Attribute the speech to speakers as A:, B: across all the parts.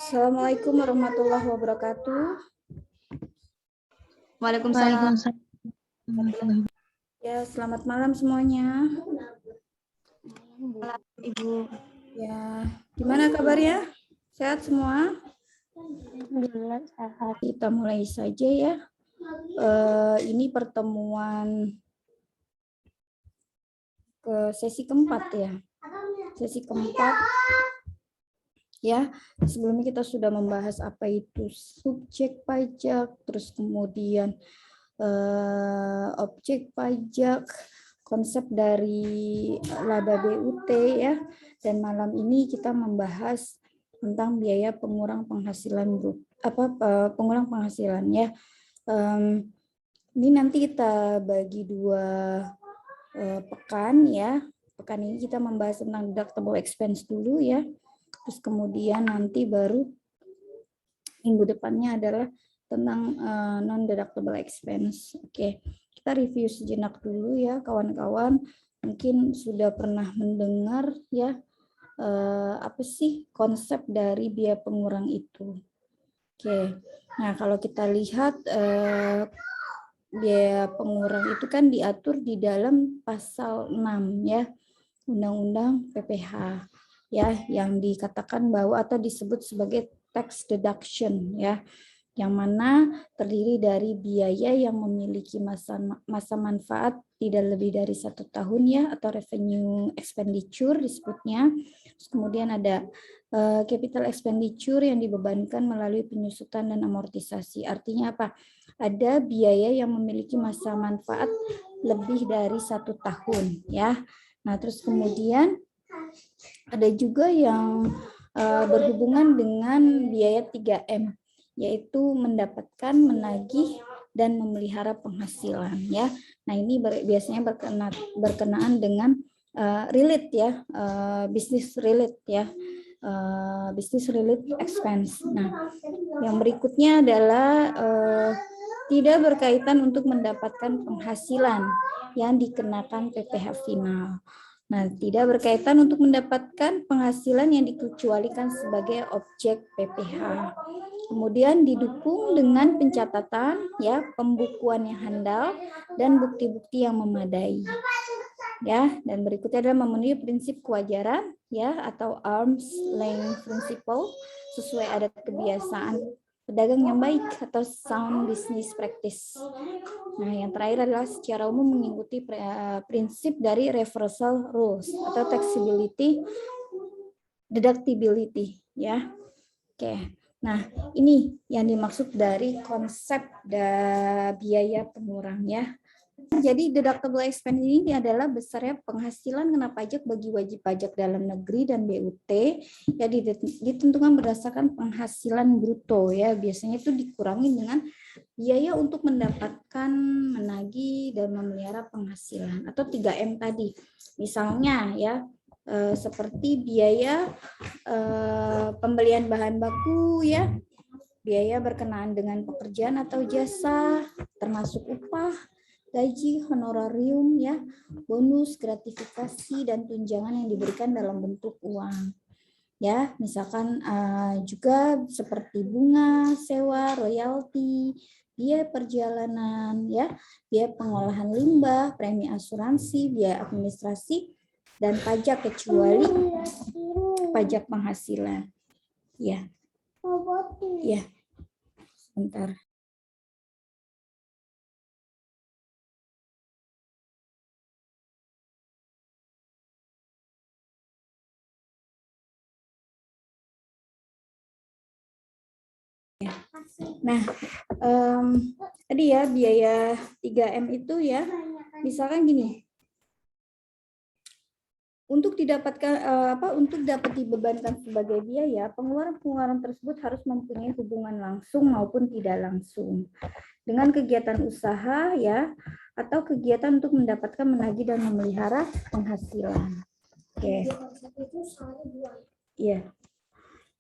A: Assalamualaikum warahmatullahi wabarakatuh. Waalaikumsalam.
B: Waalaikumsalam.
A: Ya, selamat malam semuanya.
B: Ibu.
A: Ya, gimana kabarnya? Sehat semua?
B: Alhamdulillah sehat.
A: Kita mulai saja ya. Ini pertemuan ke sesi keempat ya. Sesi keempat. Ya, sebelumnya kita sudah membahas apa itu subjek pajak, terus kemudian objek pajak, konsep dari laba BUT ya, dan malam ini kita membahas tentang biaya pengurang penghasilan pengurang penghasilan ya. Ini nanti kita bagi dua pekan ya. Pekan ini kita membahas tentang deductible expense dulu ya. Terus kemudian nanti baru minggu depannya adalah tentang non-deductible expense. Oke, kita review sejenak dulu ya kawan-kawan. Mungkin sudah pernah mendengar ya apa sih konsep dari biaya pengurang itu. Oke, nah kalau kita lihat biaya pengurang itu kan diatur di dalam pasal 6 ya, Undang-Undang PPh ya, yang dikatakan bahwa atau disebut sebagai tax deduction ya, yang mana terdiri dari biaya yang memiliki masa manfaat tidak lebih dari 1 tahun ya, atau revenue expenditure disebutnya. Terus kemudian ada capital expenditure yang dibebankan melalui penyusutan dan amortisasi. Artinya apa? Ada biaya yang memiliki masa manfaat lebih dari 1 tahun ya. Nah, terus kemudian ada juga yang berhubungan dengan biaya 3M, yaitu mendapatkan, menagih, dan memelihara penghasilan ya. Nah, ini biasanya berkenaan dengan relate ya, business relate ya, business relate expense. Nah, yang berikutnya adalah tidak berkaitan untuk mendapatkan penghasilan yang dikenakan PPh final. Nah, tidak berkaitan untuk mendapatkan penghasilan yang dikecualikan sebagai objek PPh. Kemudian didukung dengan pencatatan ya, pembukuan yang handal dan bukti-bukti yang memadai. Ya, dan berikutnya adalah memenuhi prinsip kewajaran ya, atau arm's length principle sesuai adat kebiasaan pedagang yang baik atau sound business practice. Nah, yang terakhir adalah secara umum mengikuti prinsip dari reversal rules atau taxability, deductibility ya. Oke. Nah, ini yang dimaksud dari konsep biaya pengurang ya. Jadi deductible expense ini adalah besarnya penghasilan kena pajak bagi wajib pajak dalam negeri dan BUT ya, ditentukan berdasarkan penghasilan bruto ya. Biasanya itu dikurangi dengan biaya untuk mendapatkan, menagih, dan memelihara penghasilan atau 3M tadi. Misalnya ya seperti biaya pembelian bahan baku ya, biaya berkenaan dengan pekerjaan atau jasa termasuk upah, gaji, honorarium ya, bonus, gratifikasi, dan tunjangan yang diberikan dalam bentuk uang. Ya, misalkan juga seperti bunga, sewa, royalti, biaya perjalanan ya, biaya pengolahan limbah, premi asuransi, biaya administrasi, dan pajak kecuali pajak penghasilan. Ya. Ya. Sebentar. Nah, tadi ya biaya 3M itu ya, misalkan gini, untuk didapatkan untuk dapat dibebankan sebagai biaya, pengeluaran tersebut harus mempunyai hubungan langsung maupun tidak langsung dengan kegiatan usaha ya, atau kegiatan untuk mendapatkan, menagih, dan memelihara penghasilan. Oke. Iya.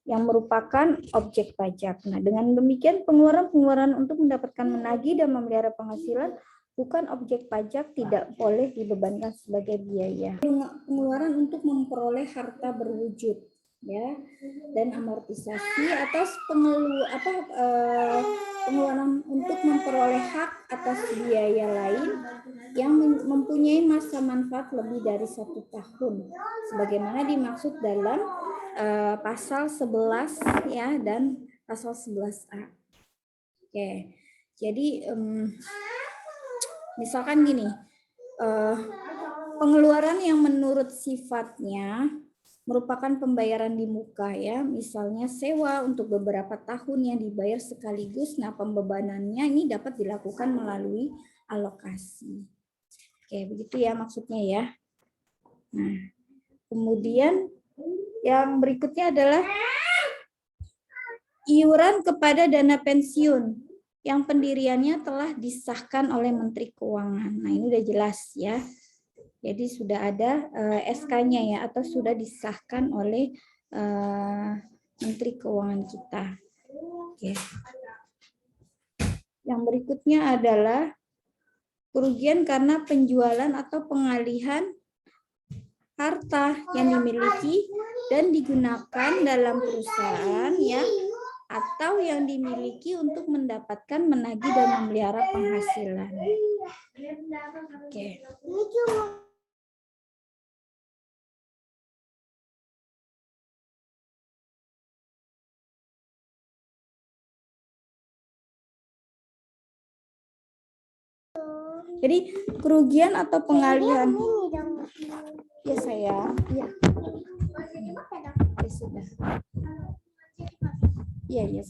A: Yang merupakan objek pajak. Nah, dengan demikian pengeluaran untuk mendapatkan, menagih, dan memelihara penghasilan bukan objek pajak, tidak boleh dibebankan sebagai biaya. Pengeluaran untuk memperoleh harta berwujud. ya, dan amortisasi atas pengeluaran untuk memperoleh hak atas biaya lain yang mempunyai masa manfaat lebih dari 1 tahun, sebagaimana dimaksud dalam pasal 11 ya dan pasal 11A. Oke, jadi misalkan gini, pengeluaran yang menurut sifatnya merupakan pembayaran di muka ya, misalnya sewa untuk beberapa tahun yang dibayar sekaligus. Nah, pembebanannya ini dapat dilakukan melalui alokasi. Oke, begitu ya maksudnya ya. Nah, kemudian yang berikutnya adalah iuran kepada dana pensiun yang pendiriannya telah disahkan oleh Menteri Keuangan. Nah, ini udah jelas ya. Jadi sudah ada SK-nya ya, atau sudah disahkan oleh Menteri Keuangan kita. Oke. Yang berikutnya adalah kerugian karena penjualan atau pengalihan harta yang dimiliki dan digunakan dalam perusahaan ya, atau yang dimiliki untuk mendapatkan, menagih dan memelihara penghasilan. Oke. Jadi kerugian atau pengalihan ya saya ya. Ya sudah. Iya ya.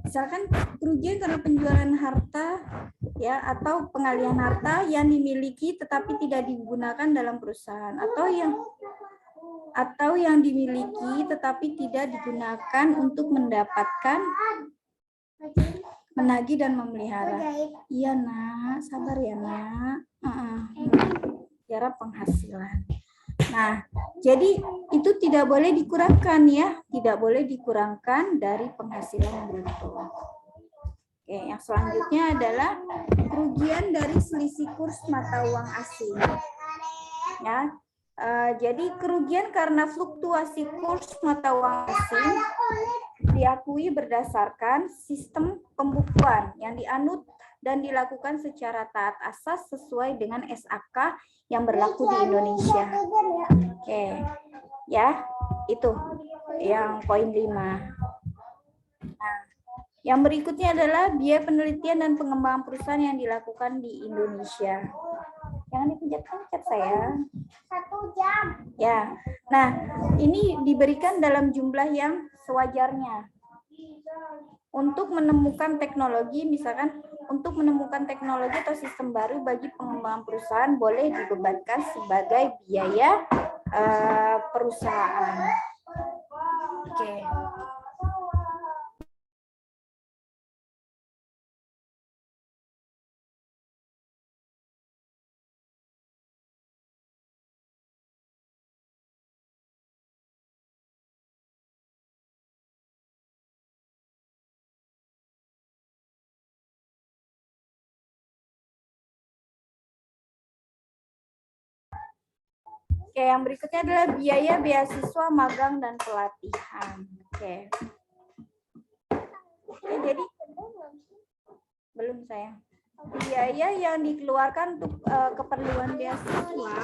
A: Misalkan kerugian karena penjualan harta ya, atau pengalihan harta yang dimiliki tetapi tidak digunakan dalam perusahaan, atau yang dimiliki tetapi tidak digunakan untuk mendapatkan, menagih dan memelihara. Iya nak, sabar ya nak. Memelihara penghasilan. Nah, jadi itu tidak boleh dikurangkan ya, tidak boleh dikurangkan dari penghasilan bruto. Oke, yang selanjutnya adalah kerugian dari selisih kurs mata uang asing. Ya, jadi kerugian karena fluktuasi kurs mata uang asing diakui berdasarkan sistem pembukuan yang dianut dan dilakukan secara taat asas sesuai dengan SAK yang berlaku di Indonesia. Oke, ya itu yang poin 5. Nah, yang berikutnya adalah biaya penelitian dan pengembangan perusahaan yang dilakukan di Indonesia. Jangan dipencet-pencet saya. 1 jam. Ya, nah ini diberikan dalam jumlah yang sewajarnya. Untuk menemukan teknologi, misalkan untuk menemukan teknologi atau sistem baru bagi pengembangan perusahaan boleh dibebankan sebagai biaya perusahaan. Oke. Oke, yang berikutnya adalah biaya beasiswa, magang, dan pelatihan. Oke. Oke, jadi belum saya. Biaya yang dikeluarkan untuk keperluan beasiswa,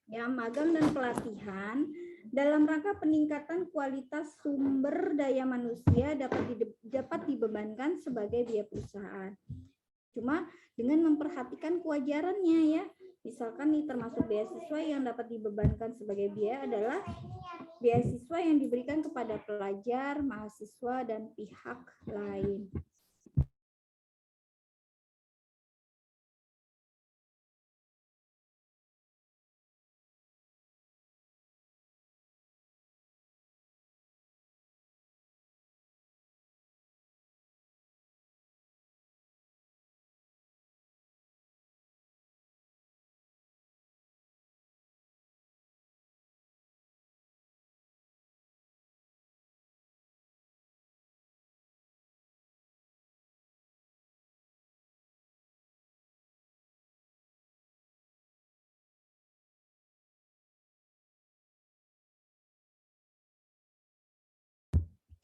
A: ya, magang dan pelatihan dalam rangka peningkatan kualitas sumber daya manusia dapat dibebankan sebagai biaya perusahaan. Cuma dengan memperhatikan kewajarannya ya. Misalkan nih termasuk beasiswa yang dapat dibebankan sebagai biaya adalah beasiswa yang diberikan kepada pelajar, mahasiswa, dan pihak lain.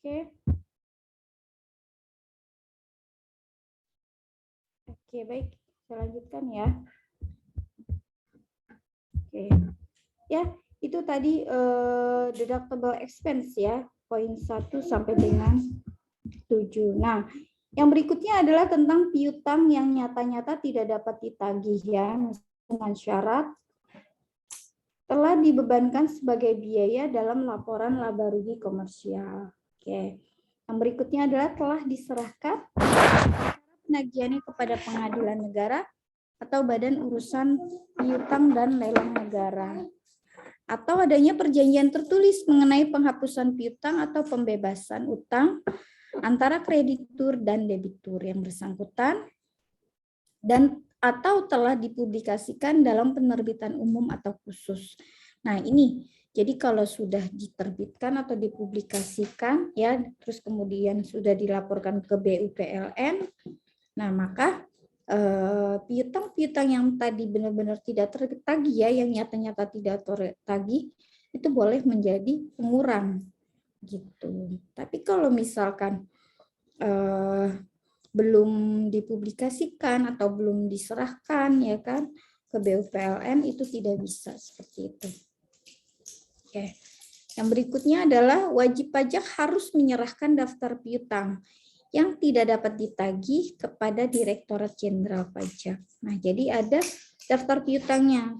A: Oke. Oke, baik. Saya lanjutkan ya. Oke. Ya, itu tadi deductible expense ya, poin 1 sampai dengan 7. Nah, yang berikutnya adalah tentang piutang yang nyata-nyata tidak dapat ditagih ya, dengan syarat telah dibebankan sebagai biaya dalam laporan laba rugi komersial. Oke. Yang berikutnya adalah telah diserahkan penagihannya kepada pengadilan negara atau badan urusan piutang dan lelang negara. Atau adanya perjanjian tertulis mengenai penghapusan piutang atau pembebasan utang antara kreditur dan debitur yang bersangkutan dan atau telah dipublikasikan dalam penerbitan umum atau khusus. Nah, ini jadi kalau sudah diterbitkan atau dipublikasikan ya, terus kemudian sudah dilaporkan ke BUPLN, nah maka piutang-piutang yang tadi benar-benar tidak tertagih ya, yang nyata-nyata tidak tertagih, itu boleh menjadi pengurang gitu. Tapi kalau misalkan belum dipublikasikan atau belum diserahkan ya kan ke BUPLN, itu tidak bisa seperti itu. Oke. Yang berikutnya adalah wajib pajak harus menyerahkan daftar piutang yang tidak dapat ditagih kepada Direktorat Jenderal Pajak. Nah, jadi ada daftar piutangnya.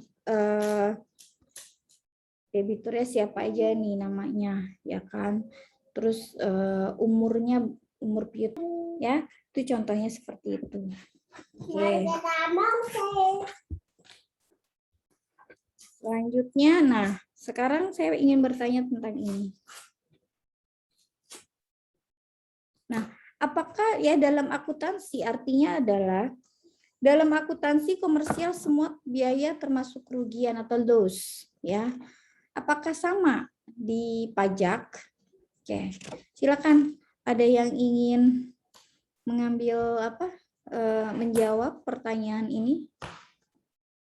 A: Debiturnya siapa aja nih namanya, ya kan? Terus umurnya, umur piutang, ya. Itu contohnya seperti itu. Oke. Selanjutnya, nah, sekarang saya ingin bertanya tentang ini. Nah, apakah ya dalam akuntansi artinya adalah dalam akuntansi komersial semua biaya termasuk kerugian atau loss ya. Apakah sama di pajak? Oke. Silakan, ada yang ingin mengambil menjawab pertanyaan ini?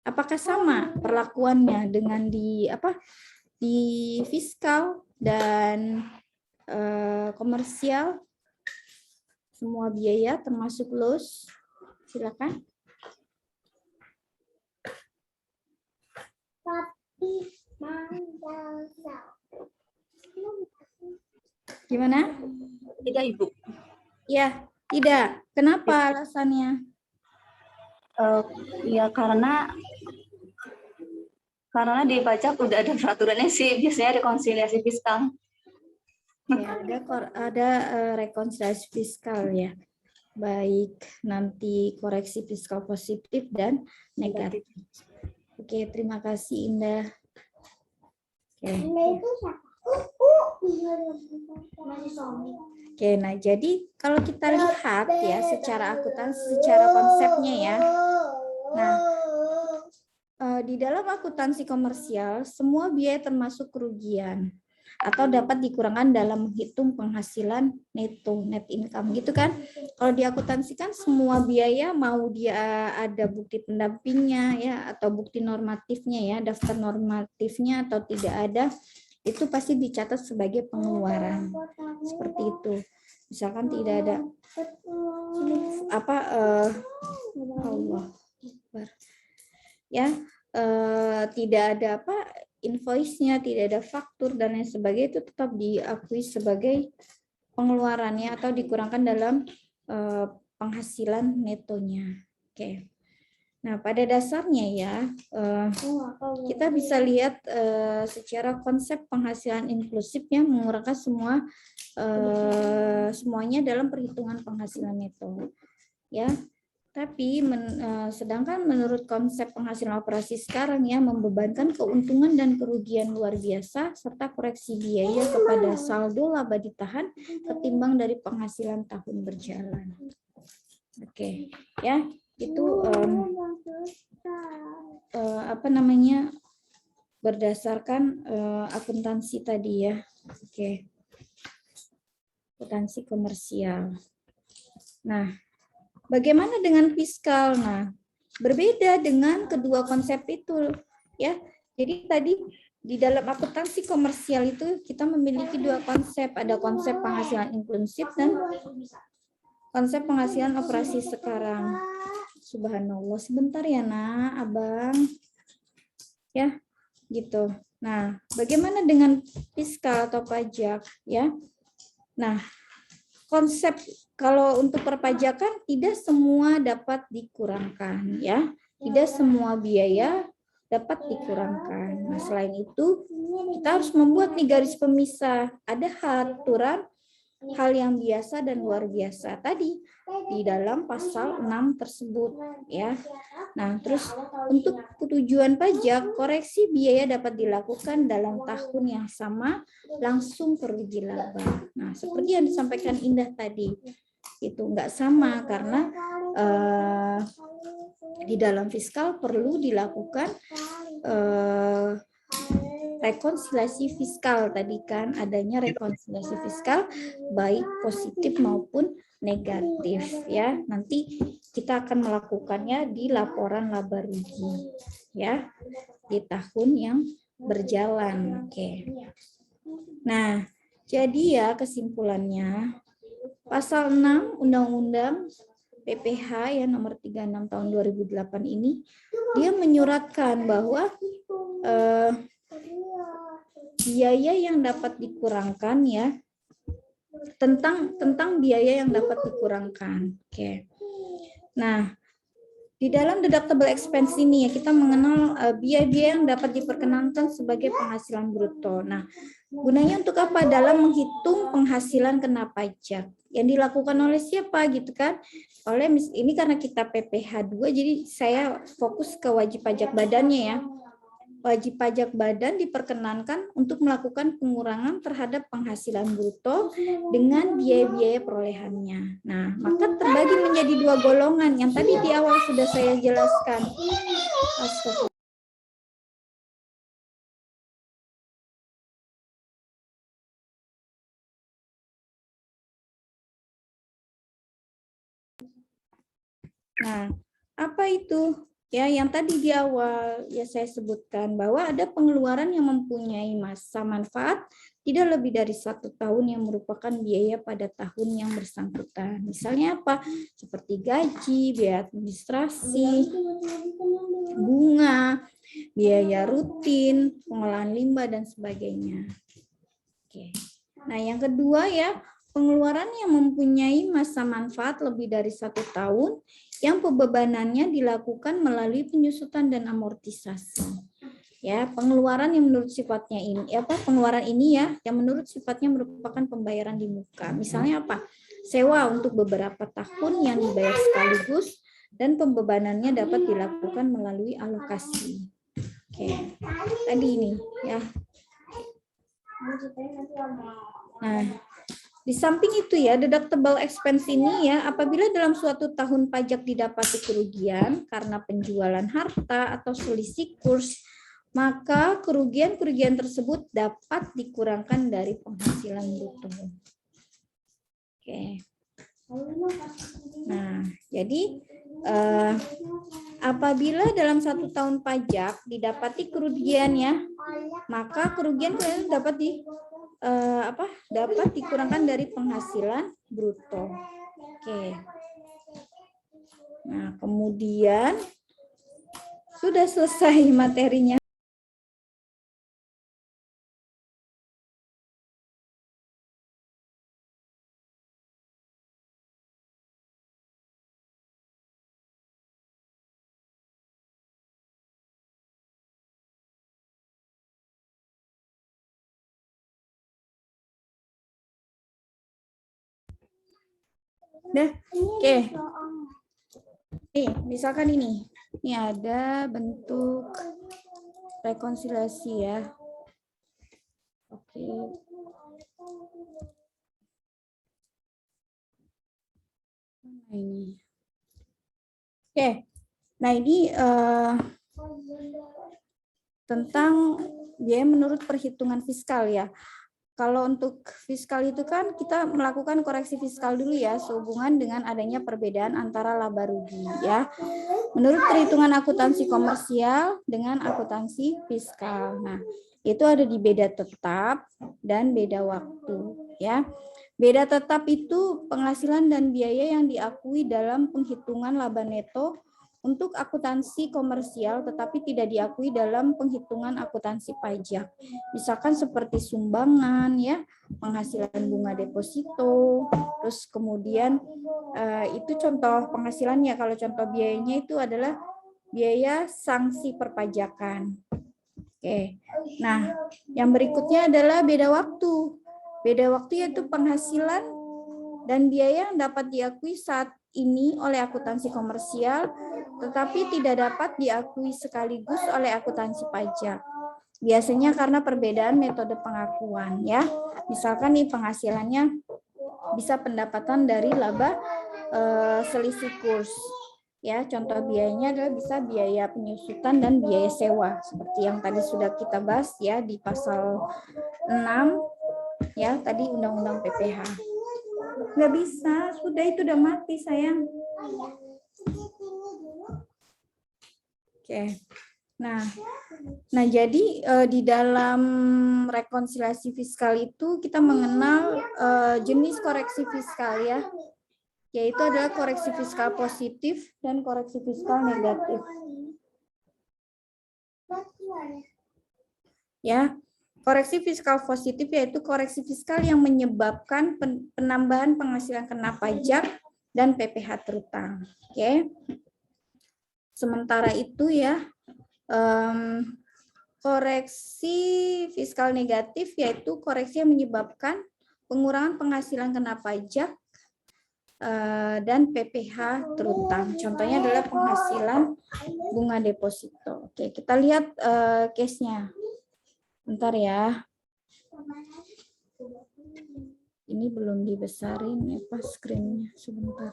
A: Apakah sama perlakuannya dengan di fiskal dan komersial? Semua biaya termasuk loss. Silakan. Gimana?
C: Tidak, Ibu.
A: Ya, tidak. Kenapa alasannya?
C: Ya karena di pajak udah ada peraturannya sih, biasanya rekonsiliasi fiskal.
A: Ya, ada rekonsiliasi fiskal ya. Baik, nanti koreksi fiskal positif dan negatif. Oke, terima kasih Indah. Oke, nah jadi kalau kita lihat ya secara akuntansi, secara konsepnya ya. Nah, di dalam akuntansi komersial semua biaya termasuk kerugian atau dapat dikurangkan dalam menghitung penghasilan neto, net income gitu kan. Kalau di akuntansi kan semua biaya mau dia ada bukti pendampingnya ya atau bukti normatifnya ya, daftar normatifnya atau tidak ada, itu pasti dicatat sebagai pengeluaran. Seperti itu. Misalkan tidak ada Allah Akbar. Ya, tidak ada invoice-nya, tidak ada faktur dan lain sebagainya, itu tetap diakui sebagai pengeluarannya atau dikurangkan dalam penghasilan netonya. Oke. Nah, pada dasarnya ya kita bisa lihat secara konsep penghasilan inklusif yang mengurangkan semuanya dalam perhitungan penghasilan neto. Ya. Tapi sedangkan menurut konsep penghasilan operasi sekarang ya membebankan keuntungan dan kerugian luar biasa serta koreksi biaya kepada saldo laba ditahan ketimbang dari penghasilan tahun berjalan. Oke, ya itu berdasarkan akuntansi tadi ya. Oke, akuntansi komersial. Nah. Bagaimana dengan fiskal? Nah, berbeda dengan kedua konsep itu, ya. Jadi tadi di dalam akuntansi komersial itu kita memiliki dua konsep, ada konsep penghasilan inklusif dan konsep penghasilan operasi sekarang. Subhanallah, sebentar ya nak, abang. Ya, gitu. Nah, bagaimana dengan fiskal atau pajak ya? Nah, konsep kalau untuk perpajakan tidak semua dapat dikurangkan ya. Tidak semua biaya dapat dikurangkan. Nah, selain itu kita harus membuat nih garis pemisah. Ada aturan hal yang biasa dan luar biasa tadi di dalam pasal 6 tersebut ya. Nah, terus untuk tujuan pajak, koreksi biaya dapat dilakukan dalam tahun yang sama langsung ke rugi laba. Nah, seperti yang disampaikan Indah tadi, itu enggak sama karena di dalam fiskal perlu dilakukan rekonsiliasi fiskal tadi kan, adanya rekonsiliasi fiskal baik positif maupun negatif ya. Nanti kita akan melakukannya di laporan laba rugi ya di tahun yang berjalan. Oke. Nah, jadi ya kesimpulannya pasal 6 Undang-Undang PPH ya nomor 36 tahun 2008 ini dia menyuratkan bahwa biaya yang dapat dikurangkan ya, tentang biaya yang dapat dikurangkan. Oke. Nah, di dalam deductible expense ini ya kita mengenal biaya-biaya yang dapat diperkenankan sebagai penghasilan bruto. Nah, gunanya untuk apa? Dalam menghitung penghasilan kena pajak. Yang dilakukan oleh siapa gitu kan? Oleh ini karena kita PPH 2 jadi saya fokus ke wajib pajak badannya ya. Wajib pajak badan diperkenankan untuk melakukan pengurangan terhadap penghasilan bruto dengan biaya-biaya perolehannya. Nah, maka terbagi menjadi dua golongan yang tadi di awal sudah saya jelaskan. Astagfirullah. Nah, apa itu? Ya, yang tadi di awal ya saya sebutkan bahwa ada pengeluaran yang mempunyai masa manfaat tidak lebih dari 1 tahun yang merupakan biaya pada tahun yang bersangkutan. Misalnya apa? Seperti gaji, biaya administrasi, bunga, biaya rutin, pengolahan limbah dan sebagainya. Oke. Nah, yang kedua ya, pengeluaran yang mempunyai masa manfaat lebih dari 1 tahun yang pembebanannya dilakukan melalui penyusutan dan amortisasi. Ya, pengeluaran yang menurut sifatnya ini pengeluaran ini ya yang menurut sifatnya merupakan pembayaran di muka. Misalnya apa? Sewa untuk beberapa tahun yang dibayar sekaligus dan pembebanannya dapat dilakukan melalui alokasi. Oke. Tadi ini ya. Nah, di samping itu ya, deductible expense ini ya, apabila dalam suatu tahun pajak didapati kerugian karena penjualan harta atau selisih kurs, maka kerugian-kerugian tersebut dapat dikurangkan dari penghasilan bruto. Oke. Nah, jadi apabila dalam 1 tahun pajak didapati kerugian ya, maka kerugian dapat dapat dikurangkan dari penghasilan bruto. Oke. Nah, kemudian sudah selesai materinya. Nah, oke. Nih, misalkan ini ada bentuk rekonsiliasi ya. Oke. Nah, ini. Oke. Nah, ini tentang biaya menurut perhitungan fiskal ya. Kalau untuk fiskal itu kan kita melakukan koreksi fiskal dulu ya, sehubungan dengan adanya perbedaan antara laba rugi ya. Menurut perhitungan akuntansi komersial dengan akuntansi fiskal. Nah, Itu ada di beda tetap dan beda waktu, ya. Beda tetap itu penghasilan dan biaya yang diakui dalam penghitungan laba neto untuk akuntansi komersial tetapi tidak diakui dalam penghitungan akuntansi pajak. Misalkan seperti sumbangan, ya, penghasilan bunga deposito, terus kemudian itu contoh penghasilannya. Kalau contoh biayanya itu adalah biaya sanksi perpajakan. Oke. Nah, yang berikutnya adalah beda waktu. Beda waktu yaitu penghasilan dan biaya yang dapat diakui saat ini oleh akuntansi komersial tetapi tidak dapat diakui sekaligus oleh akuntansi pajak. Biasanya karena perbedaan metode pengakuan, ya. Misalkan nih penghasilannya bisa pendapatan dari laba selisih kurs. Ya, contoh biayanya adalah bisa biaya penyusutan dan biaya sewa seperti yang tadi sudah kita bahas ya di pasal 6 ya, tadi undang-undang PPH. Nggak bisa, sudah itu udah mati sayang. Oke. Nah jadi di dalam rekonsiliasi fiskal itu kita mengenal jenis koreksi fiskal ya, yaitu adalah koreksi fiskal positif dan koreksi fiskal negatif. Ya, koreksi fiskal positif yaitu koreksi fiskal yang menyebabkan penambahan penghasilan kena pajak dan PPh terutang. Oke. Sementara itu ya, koreksi fiskal negatif yaitu koreksi yang menyebabkan pengurangan penghasilan kena pajak dan PPh terutang. Contohnya adalah penghasilan bunga deposito. Oke, kita lihat case-nya. Bentar ya. Ini belum dibesarin ya pas screen-nya. Sebentar.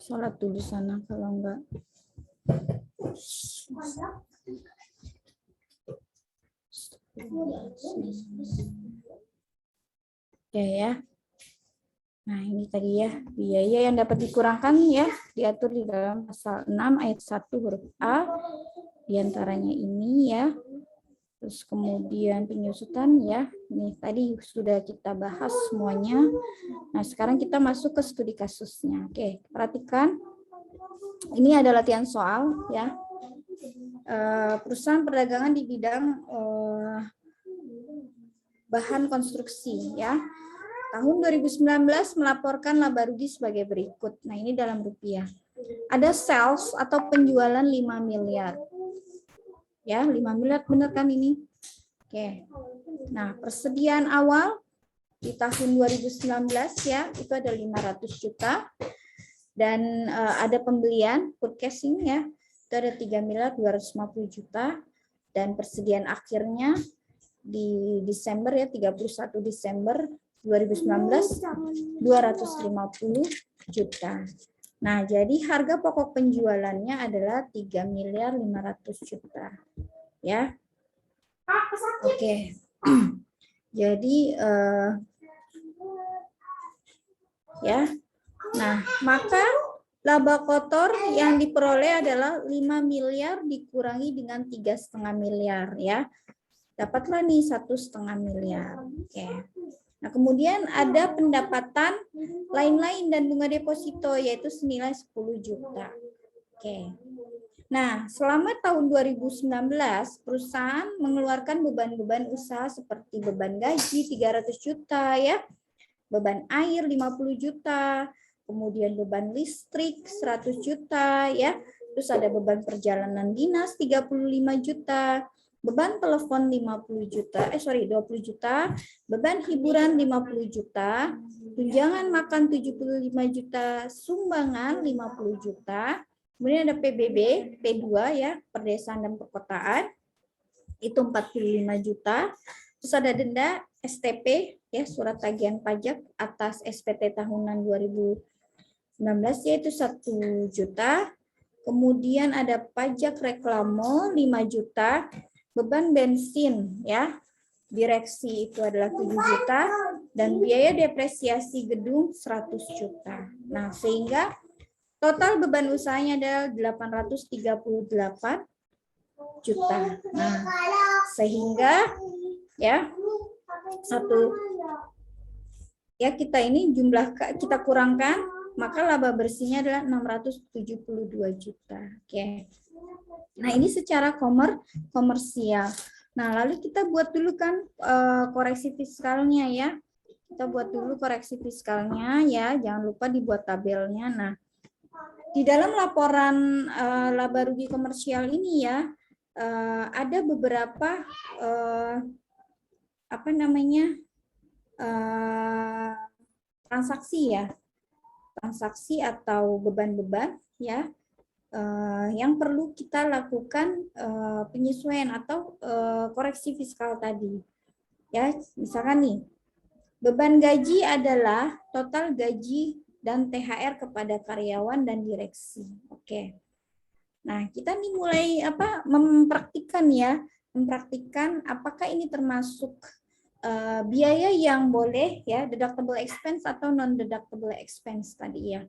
A: Sholat dulu sana kalau enggak. Oke ya. Nah, ini tadi ya, biaya yang dapat dikurangkan ya, diatur di dalam pasal 6 ayat 1 huruf A, diantaranya ini ya. Terus kemudian penyusutan ya, ini tadi sudah kita bahas semuanya. Nah, sekarang kita masuk ke studi kasusnya. Oke, perhatikan. Ini ada latihan soal ya. Perusahaan perdagangan di bidang bahan konstruksi ya. Tahun 2019 melaporkan laba rugi sebagai berikut. Nah, ini dalam rupiah. Ada sales atau penjualan 5 miliar. Ya, 5 miliar benar kan ini? Oke. Nah, persediaan awal di tahun 2019 ya, itu ada 500 juta. Dan ada pembelian, purchasing ya, itu ada 3 miliar 250 juta. Dan persediaan akhirnya di Desember ya, 31 Desember 2019 250 juta. Nah, jadi harga pokok penjualannya adalah 3 miliar 500 juta. Ya. Oke. Jadi ya. Nah, maka laba kotor yang diperoleh adalah 5 miliar dikurangi dengan 3,5 miliar ya. Dapatlah nih 1,5 miliar. Oke. Nah, kemudian ada pendapatan lain-lain dan bunga deposito yaitu senilai 10 juta. Oke. Nah, selama tahun 2019 perusahaan mengeluarkan beban-beban usaha seperti beban gaji 300 juta ya, beban air 50 juta, kemudian beban listrik 100 juta ya, terus ada beban perjalanan dinas 35 juta, beban telepon 20 juta, beban hiburan 50 juta, tunjangan makan 75 juta, sumbangan 50 juta, kemudian ada PBB, P2 ya, perdesaan dan perkotaan, itu 45 juta, terus ada denda STP ya, surat tagihan pajak atas SPT tahunan 2019 yaitu 1 juta, kemudian ada pajak reklame 5 juta, beban bensin ya direksi itu adalah 7 juta, Dan biaya depresiasi gedung 100 juta. Nah, sehingga total beban usahanya adalah 838 juta. Nah, sehingga ya kita ini kita kurangkan, maka laba bersihnya adalah 672 juta. Oke. Nah, ini secara komersial. Nah, lalu kita buat dulu kan koreksi fiskalnya ya. Kita buat dulu koreksi fiskalnya ya, jangan lupa dibuat tabelnya. Nah, di dalam laporan laba rugi komersial ini ya, ada beberapa transaksi ya, transaksi atau beban-beban ya, yang perlu kita lakukan penyesuaian atau koreksi fiskal tadi. Ya, misalkan nih, beban gaji adalah total gaji dan THR kepada karyawan dan direksi. Oke. Nah, kita nih mulai mempraktikkan apakah ini termasuk biaya yang boleh ya, deductible expense atau non deductible expense tadi ya.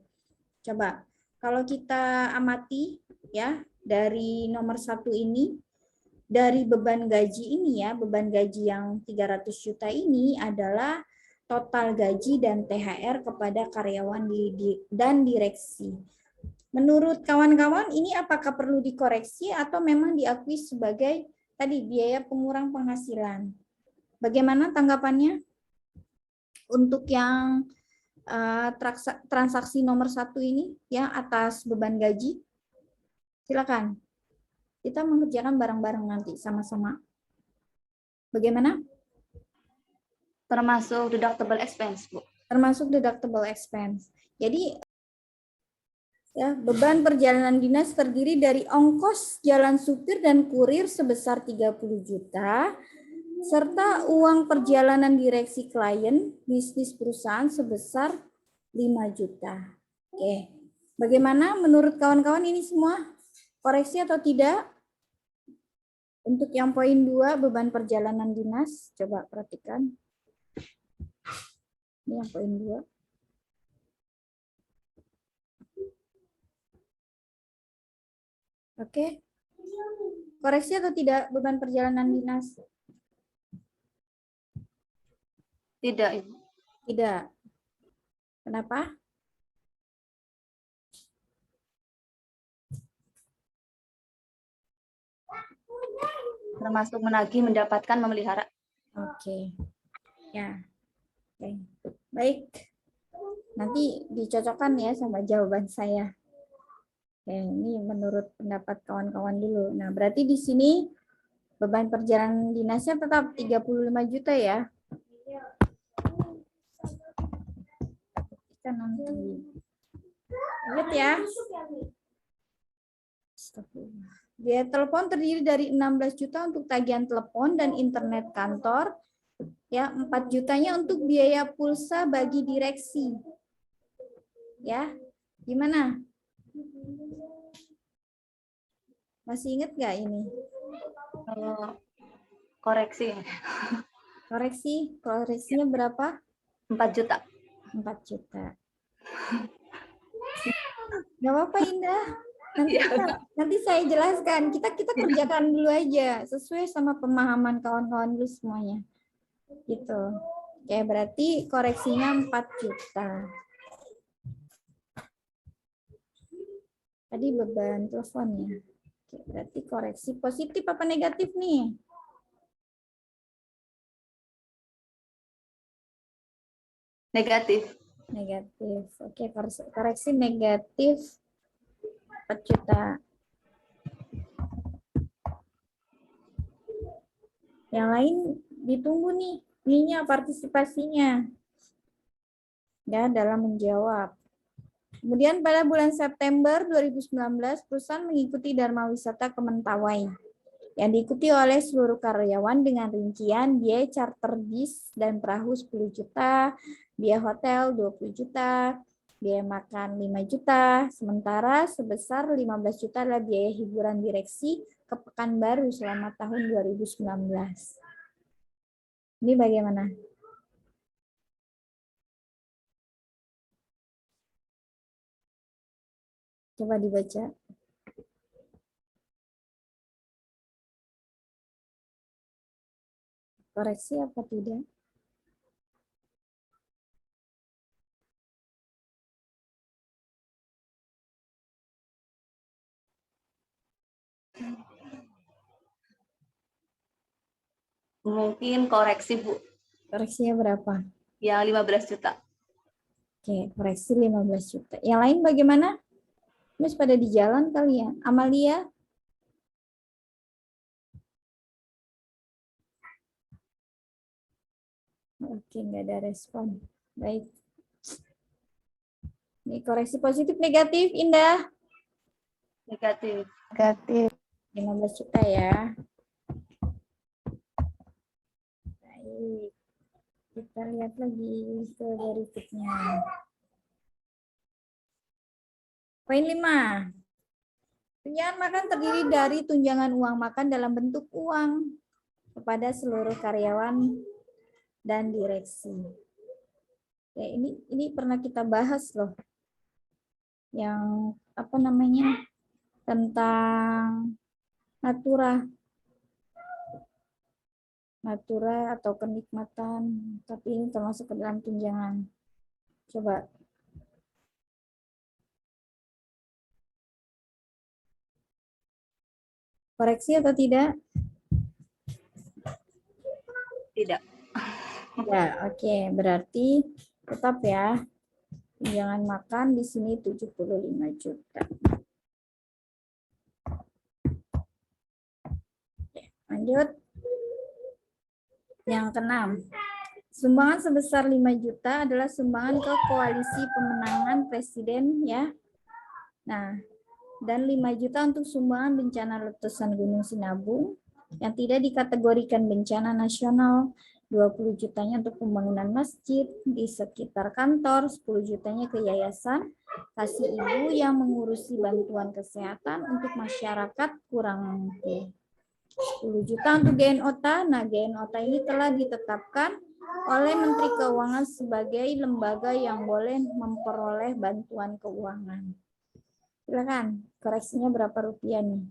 A: Coba kalau kita amati ya dari nomor 1 ini, dari beban gaji ini ya, beban gaji yang 300 juta ini adalah total gaji dan THR kepada karyawan dan direksi. Menurut kawan-kawan ini apakah perlu dikoreksi atau memang diakui sebagai tadi biaya pengurang penghasilan? Bagaimana tanggapannya untuk yang transaksi nomor 1 ini ya, atas beban gaji? Silakan. Kita mengerjakan bareng-bareng nanti sama-sama. Bagaimana?
C: Termasuk deductible expense, Bu.
A: Termasuk deductible expense. Jadi ya, beban perjalanan dinas terdiri dari ongkos jalan supir dan kurir sebesar 30 juta, serta uang perjalanan direksi klien bisnis perusahaan sebesar 5 juta. Oke, bagaimana menurut kawan-kawan ini semua? Koreksi atau tidak? Untuk yang poin 2, beban perjalanan dinas, coba perhatikan. Ini yang poin 2. Oke. Koreksi atau tidak beban perjalanan dinas?
C: Tidak, Ibu.
A: Tidak. Kenapa?
C: Termasuk menagih, mendapatkan, memelihara.
A: Oke. Ya. Oke. Baik. Nanti dicocokkan ya sama jawaban saya. Oke, ini menurut pendapat kawan-kawan dulu. Nah, berarti di sini beban perjalanan dinasnya tetap 35 juta ya. Kita nanti. Ingat ya. Biaya telepon terdiri dari 16 juta untuk tagihan telepon dan internet kantor. Ya, 4 jutanya untuk biaya pulsa bagi direksi. Ya, gimana? Masih ingat nggak ini?
C: Koreksi.
A: Koreksinya berapa?
C: 4 juta.
A: 4 juta. Nggak apa-apa, Indah. Nanti saya jelaskan. Kita kerjakan dulu aja sesuai sama pemahaman kawan-kawan dulu semuanya. Gitu. Oke, berarti koreksinya 4 juta. Tadi beban telepon ya. Oke, berarti koreksi positif apa negatif nih?
C: Negatif.
A: Negatif. Oke, koreksi negatif 4 juta. Yang lain ditunggu nih, ininya partisipasinya. Ya, dalam menjawab. Kemudian pada bulan September 2019, perusahaan mengikuti Dharma Wisata Kementawai yang diikuti oleh seluruh karyawan dengan rincian biaya charter bis dan perahu 10 juta, biaya hotel 20 juta, biaya makan 5 juta, sementara sebesar 15 juta adalah biaya hiburan direksi ke Pekanbaru selama tahun 2019. Ini bagaimana? Coba dibaca. Koreksi apa tidak?
C: Mungkin koreksi Bu,
A: Koreksinya berapa?
C: yang 15 juta.
A: Oke, koreksi 15 juta. Yang lain bagaimana? Mas pada di jalan kali ya. Amalia? Oke, nggak ada respon. Baik. Ini koreksi positif negatif, Indah.
C: Negatif.
B: Negatif.
A: 15 juta ya. Baik. Kita lihat lagi ke berikutnya. Poin 5. Tunjangan makan terdiri dari tunjangan uang makan dalam bentuk uang kepada seluruh karyawan dan direksi. Ya, ini pernah kita bahas loh. Yang apa namanya? Tentang natura atau kenikmatan, tapi ini termasuk ke dalam tunjangan. Coba. Koreksi atau tidak?
C: Tidak.
A: Ya, oke. Berarti tetap ya. Tunjangan makan di sini 75 juta. Lanjut. Yang keenam. Sumbangan sebesar 5 juta adalah sumbangan ke koalisi pemenangan presiden ya. Nah, dan 5 juta untuk sumbangan bencana letusan Gunung Sinabung yang tidak dikategorikan bencana nasional, 20 jutanya untuk pembangunan masjid di sekitar kantor, 10 jutanya ke yayasan Kasih Ibu yang mengurusi bantuan kesehatan untuk masyarakat kurang mampu. 10 juta untuk GNOTA. Nah, GNOTA ini telah ditetapkan oleh Menteri Keuangan sebagai lembaga yang boleh memperoleh bantuan keuangan. Silakan, koreksinya berapa rupiah nih?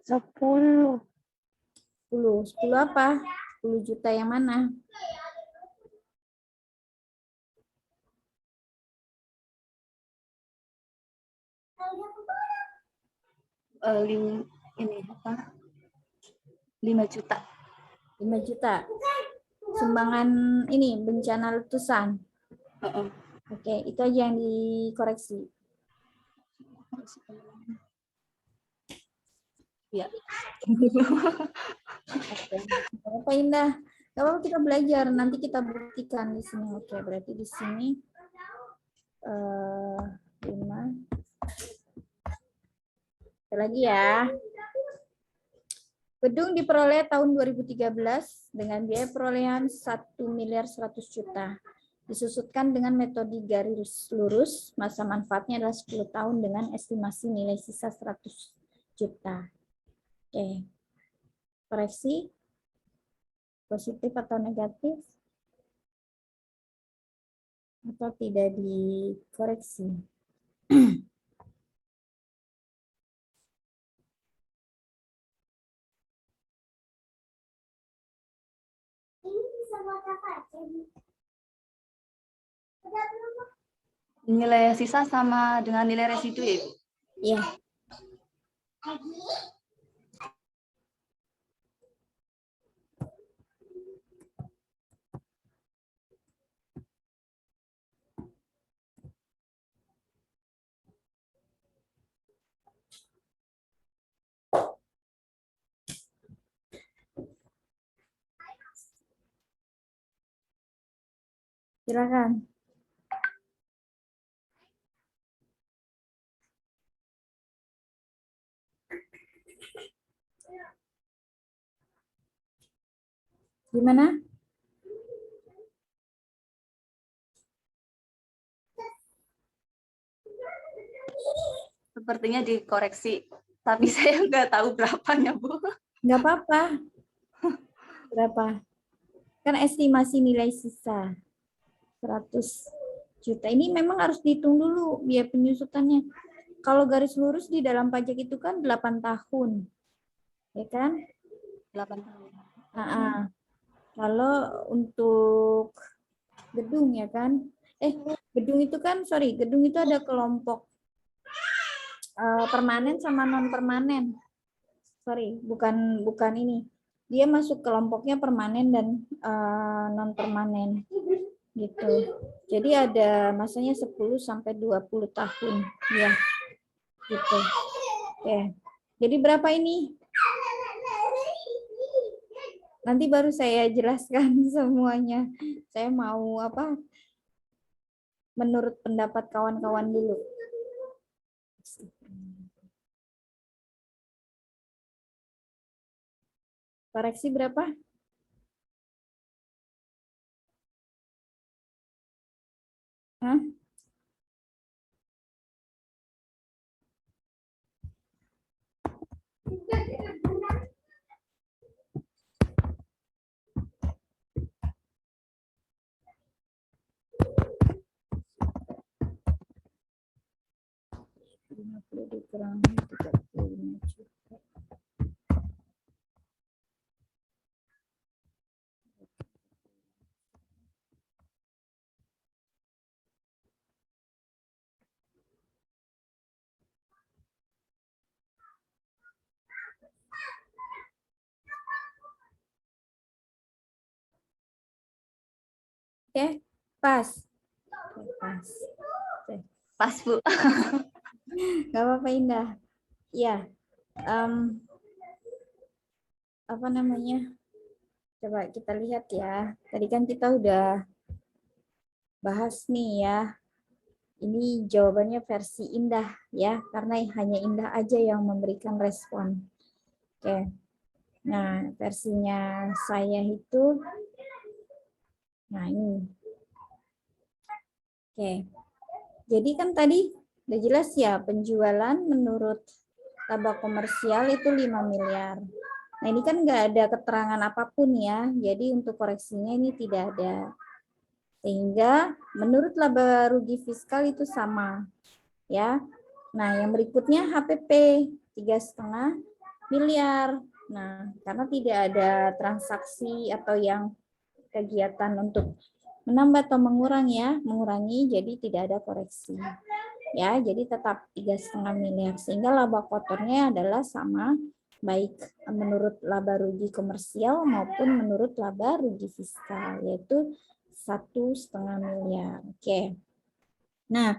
B: 10.
A: 10 apa? 10 juta yang mana?
C: Ini apa? 5 juta.
A: 5 juta. Sumbangan ini bencana letusan. Oke, itu aja yang dikoreksi.
C: Ya.
A: Oke. Apa Indah? Kalau kita belajar, nanti kita buktikan di sini. Oke, berarti di sini 5. Lagi ya. Gedung diperoleh tahun 2013 dengan biaya perolehan 1.100.000.000 juta. Disusutkan dengan metode garis lurus, masa manfaatnya adalah 10 tahun dengan estimasi nilai sisa 100 juta. Oke. Koreksi? Positif atau negatif? Atau tidak dikoreksi?
C: Nilai sisa sama dengan nilai residu ya, Ibu?
A: Iya. Silakan. Gimana?
C: Sepertinya dikoreksi, tapi saya nggak tahu berapanya, Bu.
A: Nggak apa-apa. Berapa? Kan estimasi nilai sisa 100 juta. Ini memang harus dihitung dulu biaya penyusutannya. kalau garis lurus di dalam pajak itu kan 8 tahun. Ya kan?
C: 8 tahun.
A: Kalau untuk gedung ya kan? Gedung itu kan, gedung itu ada kelompok permanen sama non permanen. Bukan ini. Dia masuk kelompoknya permanen dan non permanen gitu. Jadi ada masanya 10 sampai 20 tahun ya. Gitu. Oke. Jadi berapa ini? Nanti baru saya jelaskan semuanya. Saya mau menurut pendapat kawan-kawan dulu. Koreksi berapa? Hah? Dikurangi 35 juta. Oke, pas. Pas.
C: Pas, Bu.
A: Gak apa-apa, Indah. Ya, apa namanya? Coba kita lihat ya. Tadi kan kita udah bahas nih ya. Ini jawabannya versi Indah ya, karena hanya Indah aja yang memberikan respon. Oke. Nah, versinya saya itu, nah ini. Oke. Jadi kan tadi udah jelas ya, penjualan menurut laba komersial itu 5 miliar. Nah, ini kan nggak ada keterangan apapun ya, jadi untuk koreksinya ini tidak ada. Sehingga menurut laba rugi fiskal itu sama. Ya. Nah, yang berikutnya HPP 3,5 miliar. Nah, karena tidak ada transaksi atau yang kegiatan untuk menambah atau mengurangi, jadi tidak ada koreksi. Ya, jadi tetap 3,5 miliar. Sehingga laba kotornya adalah sama, baik menurut laba rugi komersial maupun menurut laba rugi fiskal, yaitu 1,5 miliar. Oke. Nah,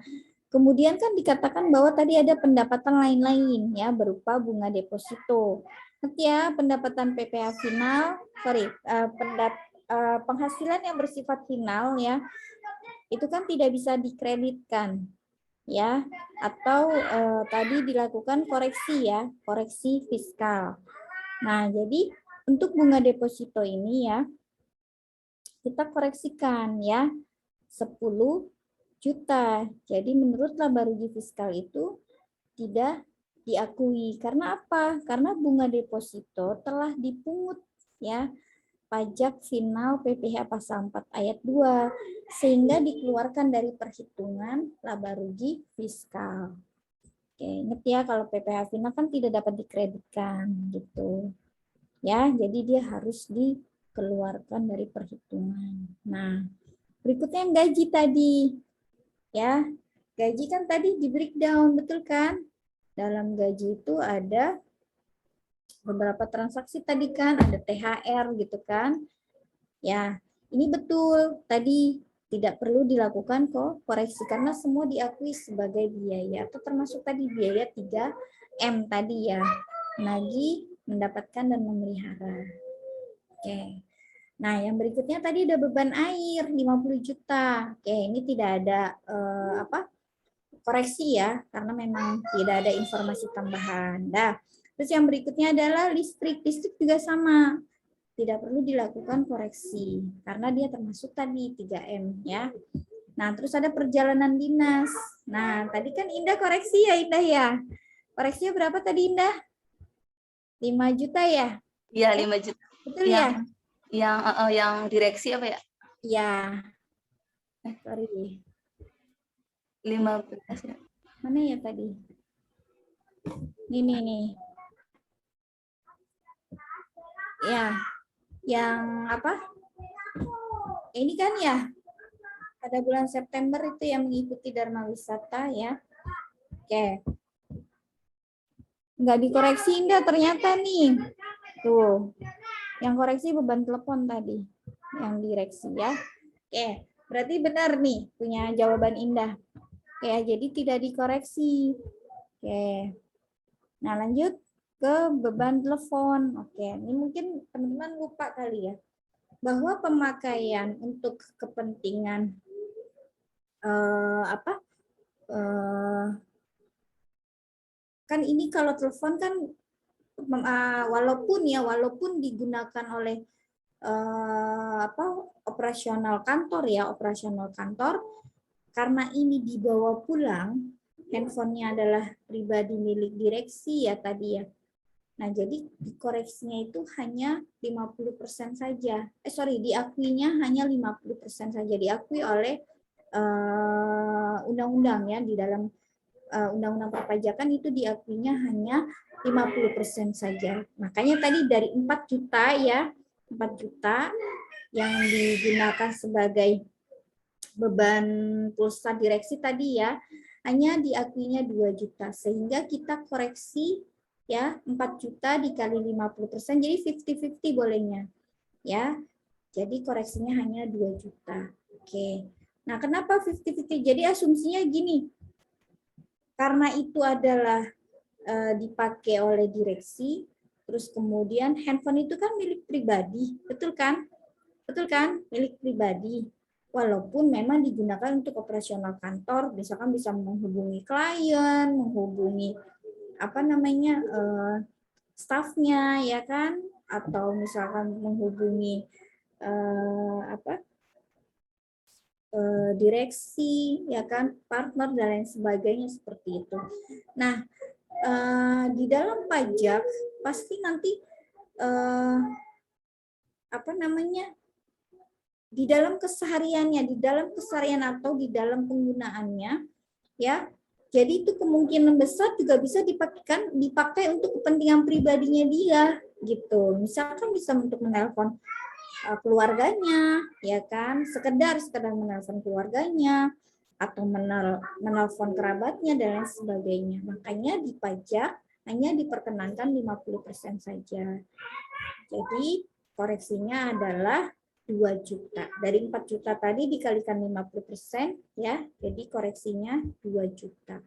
A: kemudian kan dikatakan bahwa tadi ada pendapatan lain-lain ya, berupa bunga deposito. Nanti ya, pendapatan PPh final, penghasilan yang bersifat final ya, itu kan tidak bisa dikreditkan ya, atau tadi dilakukan koreksi ya, koreksi fiskal. Nah, jadi untuk bunga deposito ini ya, kita koreksikan ya, 10 juta. Jadi menurut laba rugi fiskal itu tidak diakui. Karena apa? Karena bunga deposito telah dipungut ya pajak final PPh pasal 4 ayat 2 sehingga dikeluarkan dari perhitungan laba rugi fiskal. Oke, ingat ya kalau PPh final kan tidak dapat dikreditkan gitu. Ya, jadi dia harus dikeluarkan dari perhitungan. Nah, berikutnya yang gaji tadi. Ya, gaji kan tadi di breakdown, betul kan? Dalam gaji itu ada beberapa transaksi tadi kan, ada THR gitu kan. Ya, ini betul. Tadi tidak perlu dilakukan kok koreksi karena semua diakui sebagai biaya atau termasuk tadi biaya 3M tadi ya. Menagih, mendapatkan dan memelihara. Oke. Nah, yang berikutnya tadi ada beban air 50 juta. Oke, ini tidak ada koreksi ya, karena memang tidak ada informasi tambahan. Nah, terus yang berikutnya adalah listrik. Listrik juga sama. Tidak perlu dilakukan koreksi karena dia termasuk tadi 3M ya. Nah, terus ada perjalanan dinas. Nah, tadi kan Indah koreksi ya, Indah ya. Koreksinya berapa tadi Indah? 5 juta ya?
C: Iya, 5 juta.
A: Betul ya?
C: Yang direksi apa ya?
A: Iya. Sorry.
C: 15 ya.
A: Mana ya tadi? Ini nih. Ya, yang apa? Ini kan ya, pada bulan September itu yang mengikuti Dharma Wisata ya. Oke. Nggak dikoreksi Indah ternyata nih. Tuh, yang koreksi beban telepon tadi. Yang direksi ya. Oke, berarti benar nih punya jawaban Indah. Oke, jadi tidak dikoreksi. Oke. Nah, lanjut ke beban telepon. Oke, ini mungkin teman-teman lupa kali ya. Bahwa pemakaian untuk kepentingan kan ini kalau telepon kan walaupun digunakan oleh operasional kantor, karena ini dibawa pulang, handphonenya adalah pribadi milik direksi ya tadi ya. Nah, jadi dikoreksinya itu hanya 50% saja. Diakuinya hanya 50% saja, diakui oleh undang-undang ya, di dalam undang-undang perpajakan itu diakuinya hanya 50% saja. Makanya tadi dari 4 juta ya, 4 juta yang digunakan sebagai beban pulsa direksi tadi ya, hanya diakuinya 2 juta. Sehingga kita koreksi ya 4 juta dikali 50%, jadi 50-50 bolehnya. Ya, jadi koreksinya hanya 2 juta. Oke. Nah, kenapa 50-50? Jadi asumsinya gini, karena itu adalah dipakai oleh direksi, terus kemudian handphone itu kan milik pribadi, betul kan? Betul kan? Milik pribadi. Walaupun memang digunakan untuk operasional kantor, misalkan bisa menghubungi klien, menghubungi stafnya ya kan, atau misalkan menghubungi direksi ya kan, partner dan lain sebagainya seperti itu. Nah, di dalam pajak pasti nanti di dalam kesehariannya, di dalam keseharian atau di dalam penggunaannya ya. Jadi itu kemungkinan besar juga bisa dipakai untuk kepentingan pribadinya dia gitu. Misalkan bisa untuk menelpon keluarganya, ya kan, sekedar menelpon keluarganya atau menelpon kerabatnya dan lain sebagainya. Makanya di pajak hanya diperkenankan 50% saja. Jadi koreksinya adalah 2 juta. Dari 4 juta tadi dikalikan 50% ya, jadi koreksinya 2 juta.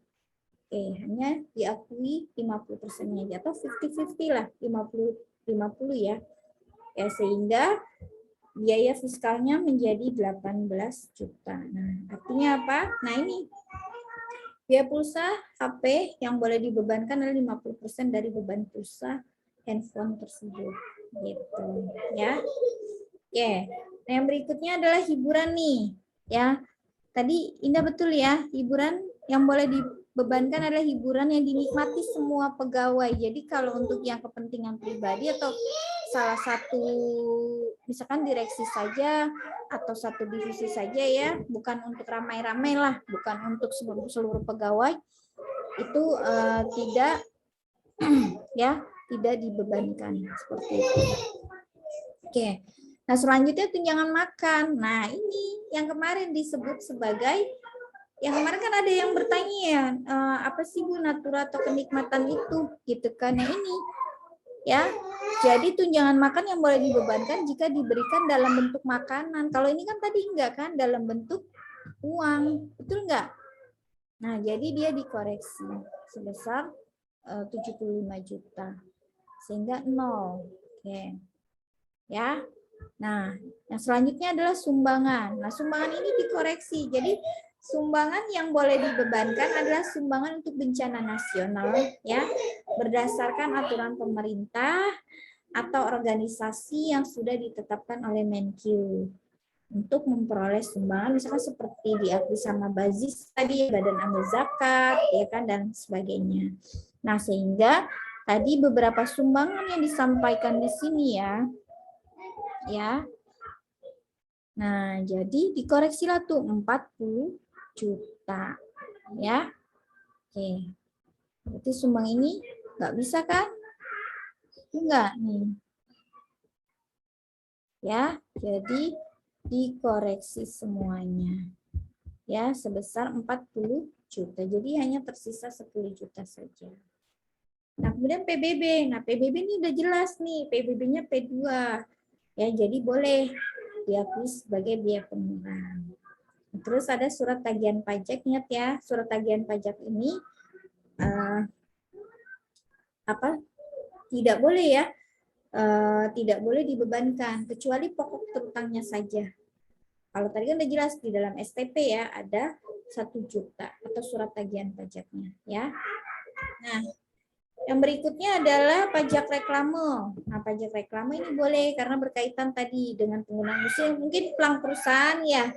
A: Hanya diakui 50%-nya aja, atau 50-50 lah, 50-50 ya. Sehingga biaya fiskalnya menjadi 18 juta. Nah, artinya apa? Nah, ini biaya pulsa HP yang boleh dibebankan adalah 50% dari beban pulsa handphone tersebut. Gitu, ya. Oke. Nah, yang berikutnya adalah hiburan nih, ya. Tadi Indah betul ya, hiburan yang boleh dibebankan adalah hiburan yang dinikmati semua pegawai. Jadi kalau untuk yang kepentingan pribadi atau salah satu misalkan direksi saja atau satu divisi saja ya, bukan untuk ramai-ramai lah, bukan untuk seluruh pegawai, itu tidak ya, tidak dibebankan seperti itu. Oke. Nah, selanjutnya tunjangan makan. Nah, ini yang kemarin disebut sebagai, yang kemarin kan ada yang bertanya ya, apa sih Bu natura atau kenikmatan itu, gitu kan? Nah, ini ya, jadi tunjangan makan yang boleh dibebankan jika diberikan dalam bentuk makanan. Kalau ini kan tadi enggak kan, dalam bentuk uang, betul enggak? Nah, jadi dia dikoreksi sebesar 75 juta, sehingga 0. Oke. Ya. Nah, yang selanjutnya adalah sumbangan. Nah, sumbangan ini dikoreksi. Jadi, sumbangan yang boleh dibebankan adalah sumbangan untuk bencana nasional, ya, berdasarkan aturan pemerintah atau organisasi yang sudah ditetapkan oleh Menkyu untuk memperoleh sumbangan, misalkan seperti diakui sama Bazis tadi, Badan Amil Zakat, ya kan, dan sebagainya. Nah, sehingga tadi beberapa sumbangan yang disampaikan di sini ya. Nah, jadi dikoreksilah tuh 40 juta. Ya. Oke. Berarti sumbang ini Nggak bisa kan? Enggak nih. Ya, jadi dikoreksi semuanya. Ya, sebesar 40 juta. Jadi hanya tersisa 10 juta saja. Nah, kemudian PBB. Nah, PBB ini udah jelas nih, PBB-nya P2. Ya, jadi boleh diakui sebagai biaya pengurang. Terus ada surat tagihan pajak. Ingat ya, surat tagihan pajak ini tidak boleh ya, tidak boleh dibebankan kecuali pokok terutangnya saja. Kalau tadi kan udah jelas di dalam STP ya ada 1 juta atau surat tagihan pajaknya ya. Nah, yang berikutnya adalah pajak reklame. Nah, pajak reklame ini boleh karena berkaitan tadi dengan penggunaan mesin. Mungkin pelang perusahaan ya,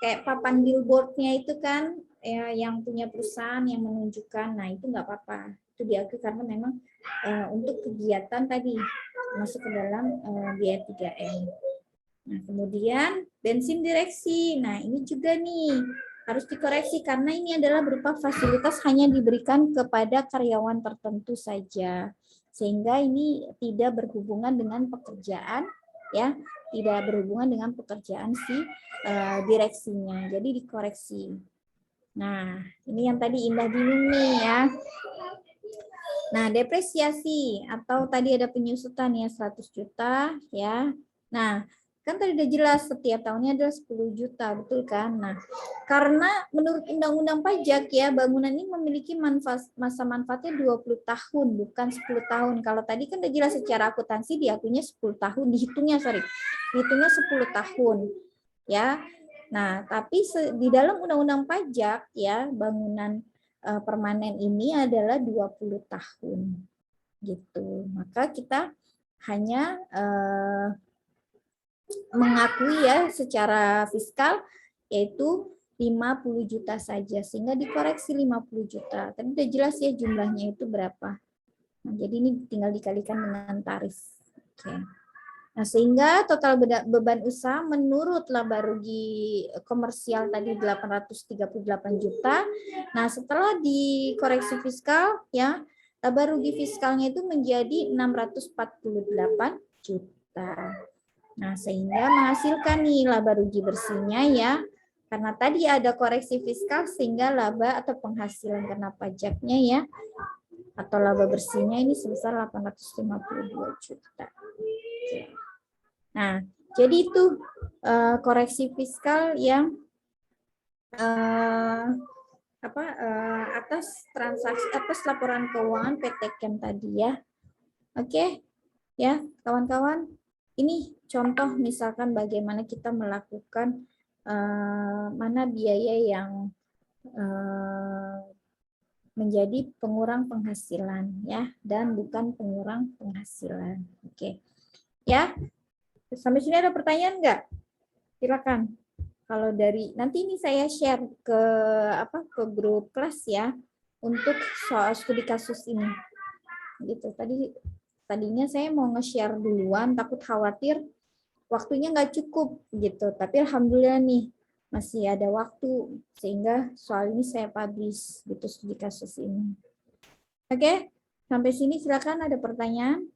A: kayak papan billboardnya itu kan ya, yang punya perusahaan yang menunjukkan. Nah, itu nggak apa-apa. Itu diakui karena memang untuk kegiatan tadi masuk ke dalam biaya 3M. Nah, kemudian bensin direksi. Nah, ini juga nih harus dikoreksi karena ini adalah berupa fasilitas hanya diberikan kepada karyawan tertentu saja. Sehingga ini tidak berhubungan dengan pekerjaan ya, tidak berhubungan dengan pekerjaan si direksinya. Jadi dikoreksi. Nah, ini yang tadi Indah bingung nih ya. Nah, depresiasi atau tadi ada penyusutan ya 100 juta ya. Nah, kan tadi udah jelas setiap tahunnya adalah 10 juta, betul kan? Nah, karena menurut Undang-Undang Pajak ya, bangunan ini memiliki masa manfaatnya 20 tahun, bukan 10 tahun. Kalau tadi kan udah jelas secara akuntansi diakuinya 10 tahun, dihitungnya 10 tahun. Ya. Nah, tapi di dalam Undang-Undang Pajak ya, bangunan permanen ini adalah 20 tahun. Gitu. Maka kita hanya mengakui ya secara fiskal yaitu 50 juta saja sehingga dikoreksi 50 juta. Tadi udah jelas ya jumlahnya itu berapa. Nah, jadi ini tinggal dikalikan dengan tarif. Oke. Nah, sehingga total beban usaha menurut laba rugi komersial tadi 838 juta. Nah, setelah dikoreksi fiskal ya, laba rugi fiskalnya itu menjadi 648 juta. Nah, sehingga menghasilkan nih laba rugi bersihnya ya. Karena tadi ada koreksi fiskal sehingga laba atau penghasilan kena pajaknya ya atau laba bersihnya ini sebesar 852 juta. Oke. Nah, jadi itu koreksi fiskal yang atas transaksi atas laporan keuangan PT Chem tadi ya. Oke, ya kawan-kawan. Ini contoh misalkan bagaimana kita melakukan mana biaya yang menjadi pengurang penghasilan ya dan bukan pengurang penghasilan. Oke, ya. Sampai sini ada pertanyaan nggak? Silakan. Kalau dari nanti ini saya share ke grup kelas ya untuk soal studi kasus ini. Gitu. Tadinya saya mau nge-share duluan, takut khawatir waktunya nggak cukup gitu. Tapi alhamdulillah nih masih ada waktu sehingga soal ini saya publish gitu studi kasus ini. Oke, sampai sini silakan ada pertanyaan.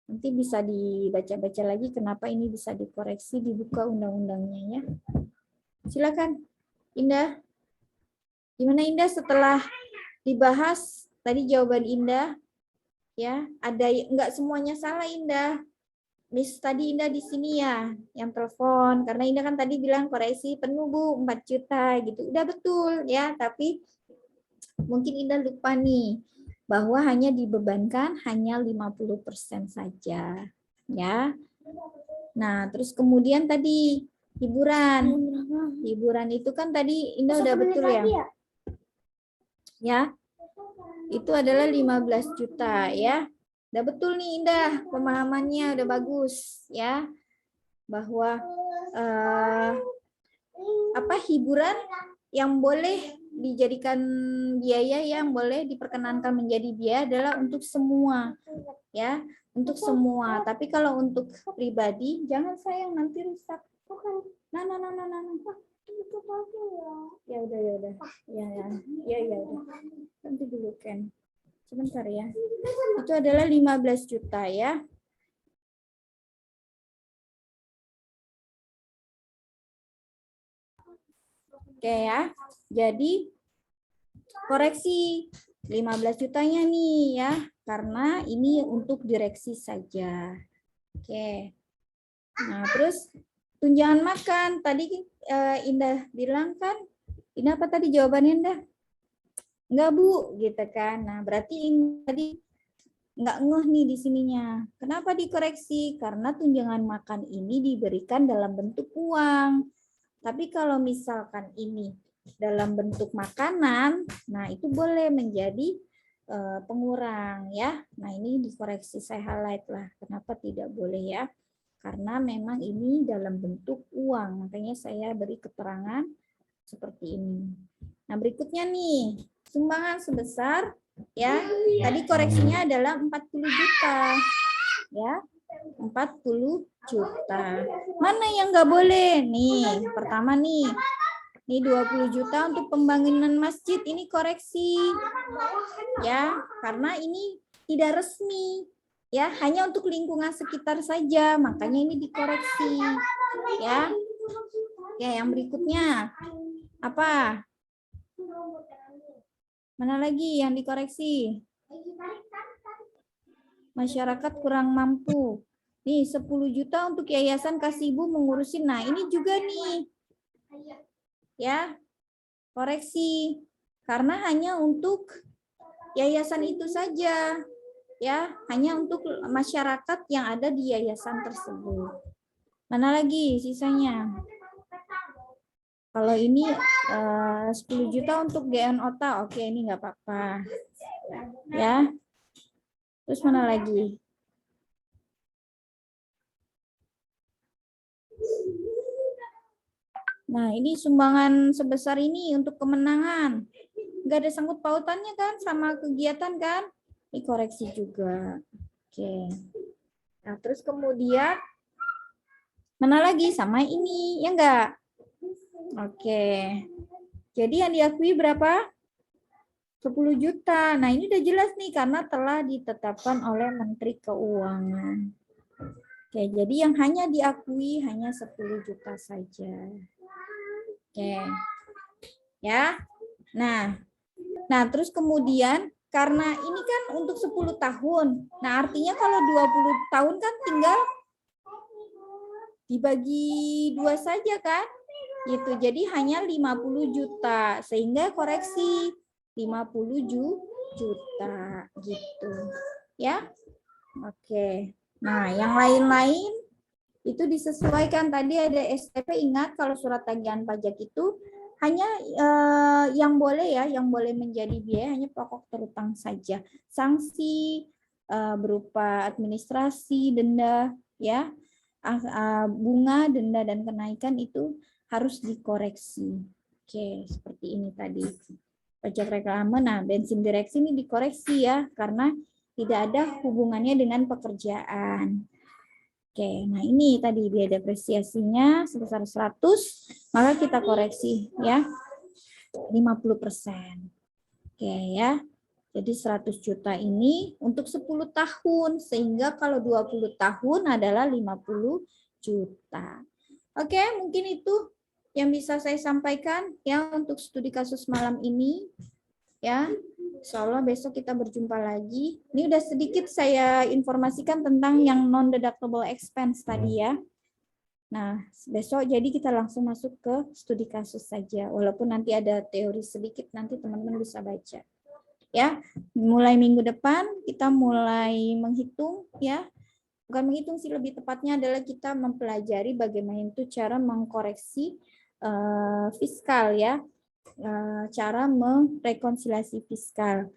A: Nanti bisa dibaca-baca lagi kenapa ini bisa dikoreksi, dibuka undang-undangnya ya. Silakan, Indah. Gimana Indah setelah dibahas tadi jawaban Indah? Ya, ada enggak semuanya salah Indah. Miss tadi Indah di sini ya yang telepon karena Indah kan tadi bilang koreksi penuh Bu 4 juta gitu. Udah betul ya, tapi mungkin Indah lupa nih bahwa hanya dibebankan hanya 50% saja ya. Nah, terus kemudian tadi hiburan. Hiburan itu kan tadi Indah udah betul ya. Ya. Itu adalah 15 juta ya. Udah betul nih Indah, pemahamannya udah bagus ya. Bahwa hiburan yang boleh dijadikan biaya yang boleh diperkenankan menjadi biaya adalah untuk semua ya, untuk semua. Tapi kalau untuk pribadi jangan sayang nanti rusak. Nah. Ya udah. Ya udah. Nanti dulu Ken. Sebentar ya. Itu adalah 15 juta ya. Oke ya. Jadi koreksi 15 jutanya nih ya. Karena ini untuk direksi saja. Oke. Nah, terus tunjangan makan. Tadi Indah bilang kan, ini apa tadi jawabannya Indah? Enggak Bu, gitu kan. Nah, berarti ini tadi enggak ngeh nih di sininya. Kenapa dikoreksi? Karena tunjangan makan ini diberikan dalam bentuk uang. Tapi kalau misalkan ini dalam bentuk makanan, nah itu boleh menjadi pengurang ya. Nah, ini dikoreksi, saya highlight lah. Kenapa tidak boleh ya? Karena memang ini dalam bentuk uang, makanya saya beri keterangan seperti ini. Nah, berikutnya nih, sumbangan sebesar ya, tadi koreksinya adalah 40 juta. Ya, 40 juta. Mana yang nggak boleh? Nih, pertama nih. Ini 20 juta untuk pembangunan masjid, ini koreksi. Ya, karena ini tidak resmi. Ya, hanya untuk lingkungan sekitar saja, makanya ini dikoreksi. Ya. Ya, yang berikutnya. Apa? Mana lagi yang dikoreksi? Masyarakat kurang mampu. Nih, 10 juta untuk yayasan Kasibu mengurusin. Nah, ini juga nih. Ya, koreksi. Karena hanya untuk yayasan itu saja. Ya, hanya untuk masyarakat yang ada di yayasan tersebut. Mana lagi sisanya? Kalau ini 10 juta untuk GN OTA, oke, ini nggak apa-apa. Ya. Terus mana lagi? Nah, ini sumbangan sebesar ini untuk kemenangan. Nggak ada sangkut pautannya kan sama kegiatan kan? Ini koreksi juga. Oke. Nah, terus kemudian mana lagi? Sama ini, ya enggak? Oke. Jadi yang diakui berapa? 10 juta. Nah, ini udah jelas nih karena telah ditetapkan oleh Menteri Keuangan. Oke, jadi yang hanya diakui hanya 10 juta saja. Oke. Ya. Nah, terus kemudian karena ini kan untuk 10 tahun. Nah, artinya kalau 20 tahun kan tinggal dibagi 2 saja kan? Gitu. Jadi hanya 50 juta. Sehingga koreksi 50 juta gitu. Ya. Oke. Nah, yang lain-lain itu disesuaikan. Tadi ada STP, ingat kalau surat tagihan pajak itu hanya yang boleh ya, yang boleh menjadi biaya hanya pokok terutang saja. Sanksi berupa administrasi, denda, ya, bunga, denda dan kenaikan itu harus dikoreksi. Oke, seperti ini tadi. Pajak reklame, nah bensin direksi ini dikoreksi ya, karena tidak ada hubungannya dengan pekerjaan. Oke, nah ini tadi biaya depresiasinya sebesar 100, maka kita koreksi ya 50%. Oke ya. Jadi 100 juta ini untuk 10 tahun, sehingga kalau 20 tahun adalah 50 juta. Oke, mungkin itu yang bisa saya sampaikan ya untuk studi kasus malam ini. Ya, insya Allah besok kita berjumpa lagi. Ini udah sedikit saya informasikan tentang yang non-deductible expense tadi ya. Nah, besok jadi kita langsung masuk ke studi kasus saja. Walaupun nanti ada teori sedikit, nanti teman-teman bisa baca. Ya, mulai minggu depan kita mulai menghitung ya. Bukan menghitung sih, lebih tepatnya adalah kita mempelajari bagaimana itu cara mengkoreksi fiskal ya. Cara merekonsiliasi fiskal.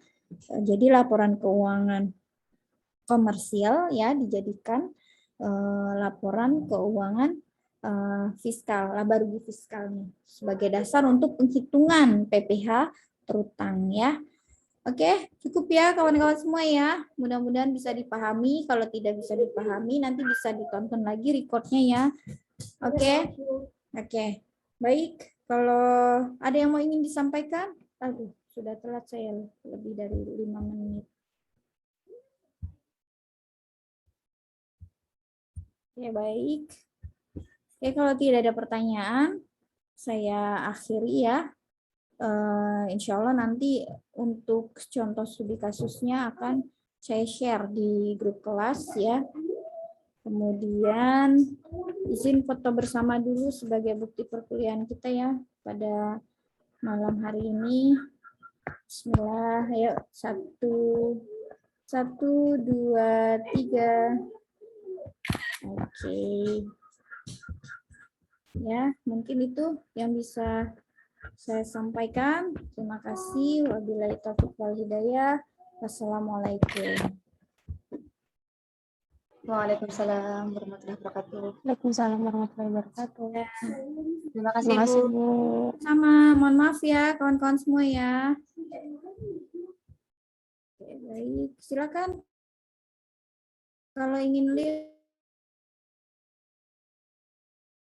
A: Jadi laporan keuangan komersial ya dijadikan laporan keuangan fiskal, laba rugi fiskal nih sebagai dasar untuk penghitungan PPh terutang ya. Oke, cukup ya kawan-kawan semua ya. Mudah-mudahan bisa dipahami. Kalau tidak bisa dipahami, nanti bisa ditonton lagi recordnya ya. Oke. Baik, kalau ada yang mau ingin disampaikan, aduh, sudah telat saya lebih dari 5 menit. Oke, baik. Oke, kalau tidak ada pertanyaan, saya akhiri ya. Insya Allah nanti untuk contoh studi kasusnya akan saya share di grup kelas ya. Kemudian izin foto bersama dulu sebagai bukti perkuliahan kita ya pada malam hari ini. Bismillah, ayo 1, 2, 3. Oke. Ya, mungkin itu yang bisa saya sampaikan. Terima kasih. Wabillahi taufiq wal hidayah. Wassalamualaikum.
C: Waalaikumsalam warahmatullahi wabarakatuh.
B: Waalaikumsalam warahmatullahi wabarakatuh.
C: Terima kasih,
B: Terima kasih,
C: Bu.
B: Bu.
A: Sama, mohon maaf ya kawan-kawan semua ya. Oke, baik, silakan. Kalau ingin lihat